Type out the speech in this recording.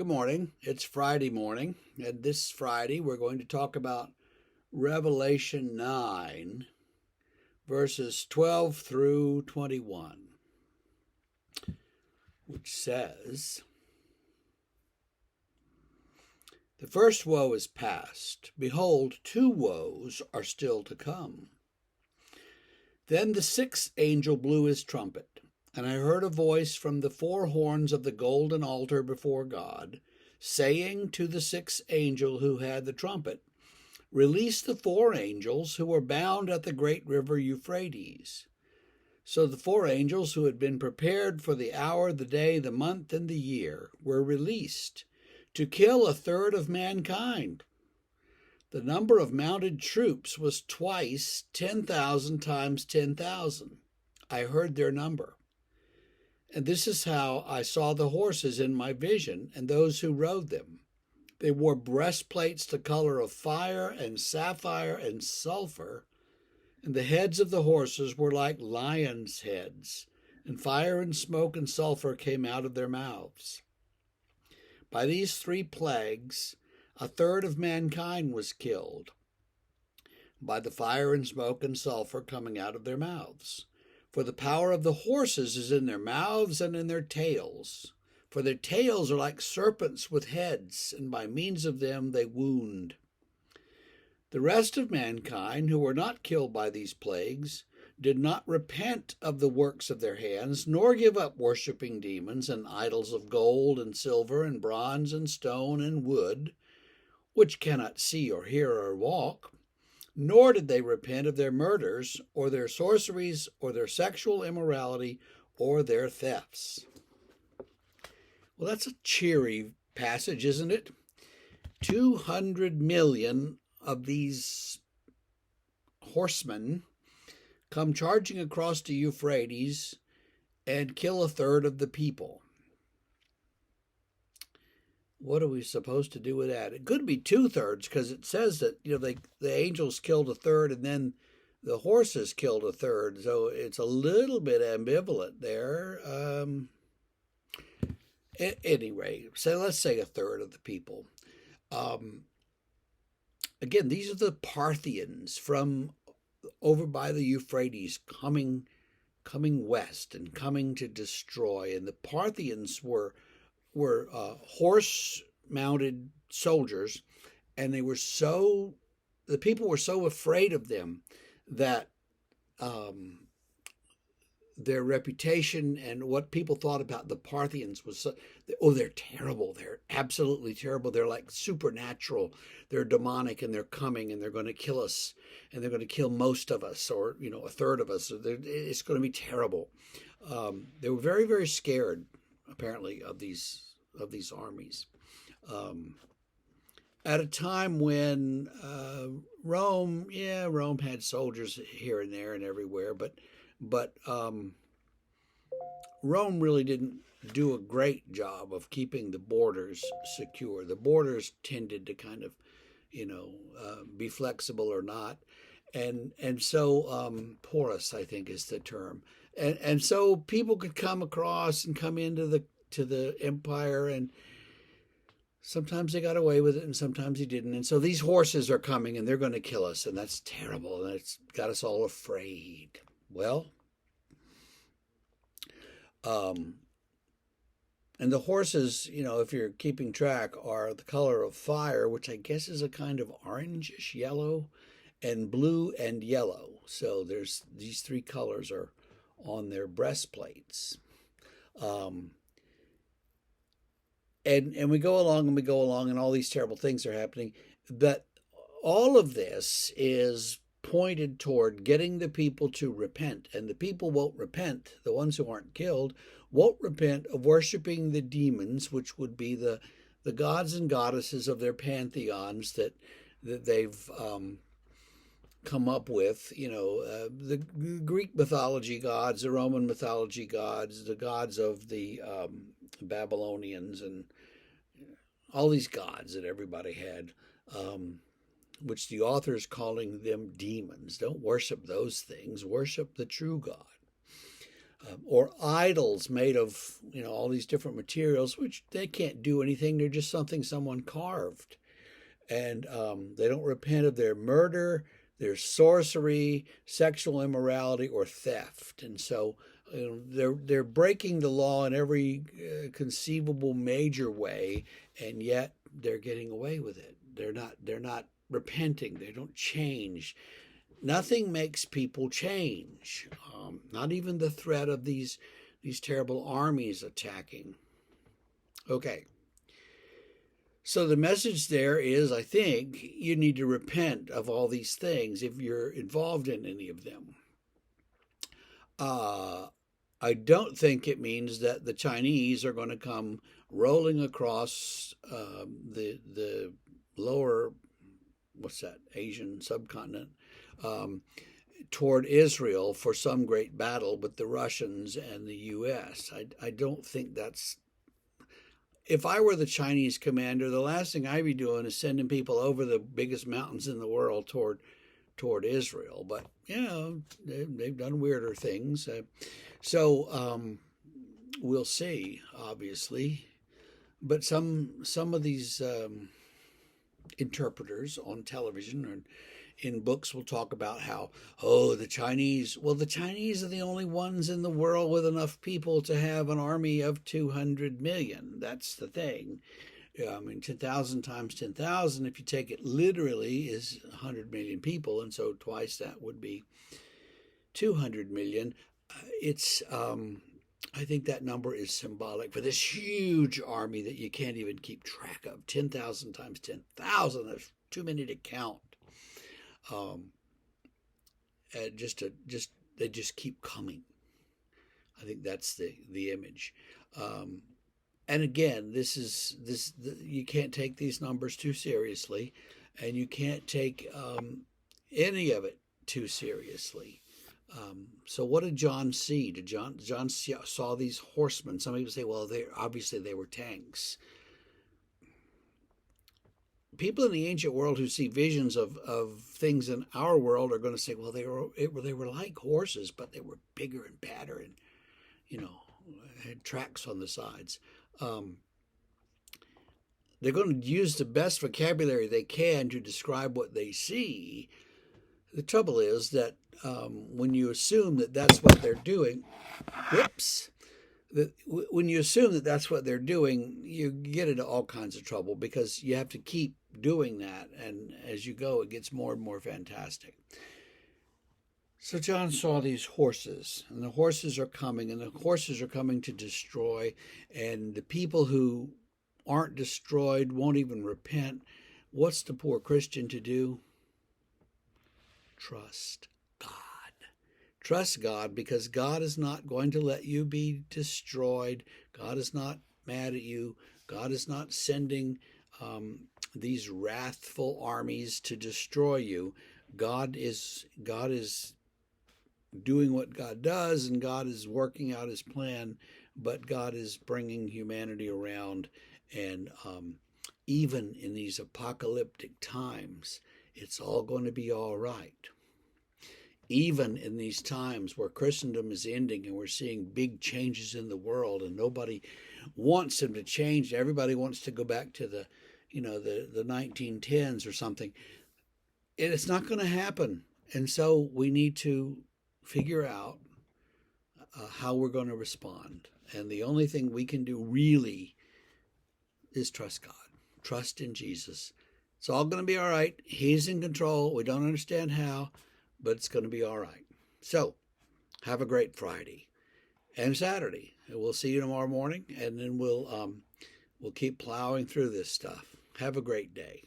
Good morning. It's Friday morning, and this Friday we're going to talk about Revelation 9, verses 12 through 21, which says, "The first woe is past. Behold, two woes are still to come. Then the sixth angel blew his trumpet, and I heard a voice from the four horns of the golden altar before God, saying to the sixth angel who had the trumpet, Release the four angels who were bound at the great river Euphrates. So the four angels who had been prepared for the hour, the day, the month, and the year were released to kill a third of mankind. The number of mounted troops was twice 10,000 times 10,000. I heard their number. And this is how I saw the horses in my vision and those who rode them. They wore breastplates the color of fire and sapphire and sulfur, and the heads of the horses were like lions' heads, and fire and smoke and sulfur came out of their mouths. By these three plagues, a third of mankind was killed, by the fire and smoke and sulfur coming out of their mouths. For the power of the horses is in their mouths and in their tails. For their tails are like serpents with heads, and by means of them they wound. The rest of mankind, who were not killed by these plagues, did not repent of the works of their hands, nor give up worshipping demons and idols of gold and silver and bronze and stone and wood, which cannot see or hear or walk, nor did they repent of their murders or their sorceries or their sexual immorality or their thefts." Well, that's a cheery passage, isn't it? 200 million of these horsemen come charging across the Euphrates and kill a third of the people. What are we supposed to do with that? It could be two-thirds, because it says that the angels killed a third and then the horses killed a third. So it's a little bit ambivalent there. Anyway, so let's say a third of the people. Again, these are the Parthians from over by the Euphrates coming west and coming to destroy. And the Parthians were horse-mounted soldiers, and the people were so afraid of them that their reputation and what people thought about the Parthians was, they're terrible. They're absolutely terrible. They're like supernatural. They're demonic, and they're coming, and they're going to kill us, and they're going to kill most of us, or a third of us. It's going to be terrible. They were very, very scared, apparently, of these armies. At a time when Rome had soldiers here and there and everywhere, but Rome really didn't do a great job of keeping the borders secure. The borders tended to kind of, be flexible or not, and so porous, I think, is the term, and so people could come across and come into the empire, and sometimes they got away with it, and sometimes they didn't. And so these horses are coming, and they're going to kill us, and that's terrible, and it's got us all afraid. Well, and the horses, if you're keeping track, are the color of fire, which I guess is a kind of orangish yellow, and blue and yellow. So there's these three colors are on their breastplates. And we go along and all these terrible things are happening. But all of this is pointed toward getting the people to repent. And the people won't repent, the ones who aren't killed, won't repent of worshiping the demons, which would be the gods and goddesses of their pantheons that they've come up with, the Greek mythology gods, the Roman mythology gods, the gods of the Babylonians, and all these gods that everybody had, which the author is calling them demons. Don't worship those things. Worship the true God. or idols made of all these different materials, which they can't do anything. They're just something someone carved, and they don't repent of their murder, their sorcery, sexual immorality, or theft. And so they're breaking the law in every conceivable major way, and yet they're getting away with it. They're not repenting. They don't change. Nothing makes people change. Not even the threat of these terrible armies attacking. Okay. So the message there is, I think, you need to repent of all these things if you're involved in any of them. I don't think it means that the Chinese are going to come rolling across the lower, Asian subcontinent, toward Israel for some great battle with the Russians and the U.S. I don't think that's. If I were the Chinese commander, the last thing I'd be doing is sending people over the biggest mountains in the world toward Israel. But they've done weirder things, so we'll see. Obviously, but some of these interpreters on television and in books will talk about how, the Chinese are the only ones in the world with enough people to have an army of 200 million. That's the thing. 10,000 times 10,000, if you take it literally, is 100 million people. And so twice that would be 200 million. I think that number is symbolic for this huge army that you can't even keep track of. 10,000 times 10,000, that's too many to count. They just keep coming. I think that's the image. And again, you can't take these numbers too seriously, and you can't take any of it too seriously. So what did John see? John saw these horsemen? Some people say, well, they were tanks. People in the ancient world who see visions of things in our world are going to say, well, they were like horses, but they were bigger and badder, and had tracks on the sides. They're going to use the best vocabulary they can to describe what they see. The trouble is that when you assume that that's what they're doing, when you assume that that's what they're doing, you get into all kinds of trouble, because you have to keep doing that, and as you go, it gets more and more fantastic. So John saw these horses, and the horses are coming, and the horses are coming to destroy, and the people who aren't destroyed won't even repent. What's the poor Christian to do? Trust God. Trust God, because God is not going to let you be destroyed. God is not mad at you. God is not sending these wrathful armies to destroy you. God is doing what God does, and God is working out his plan, but God is bringing humanity around. And even in these apocalyptic times, it's all going to be all right. Even in these times where Christendom is ending and we're seeing big changes in the world, and nobody wants them to change, everybody wants to go back to the 1910s or something. It's not going to happen. And so we need to figure out how we're going to respond. And the only thing we can do really is trust God. Trust in Jesus. It's all going to be all right. He's in control. We don't understand how, but it's going to be all right. So have a great Friday and Saturday. And we'll see you tomorrow morning, and then we'll keep plowing through this stuff. Have a great day.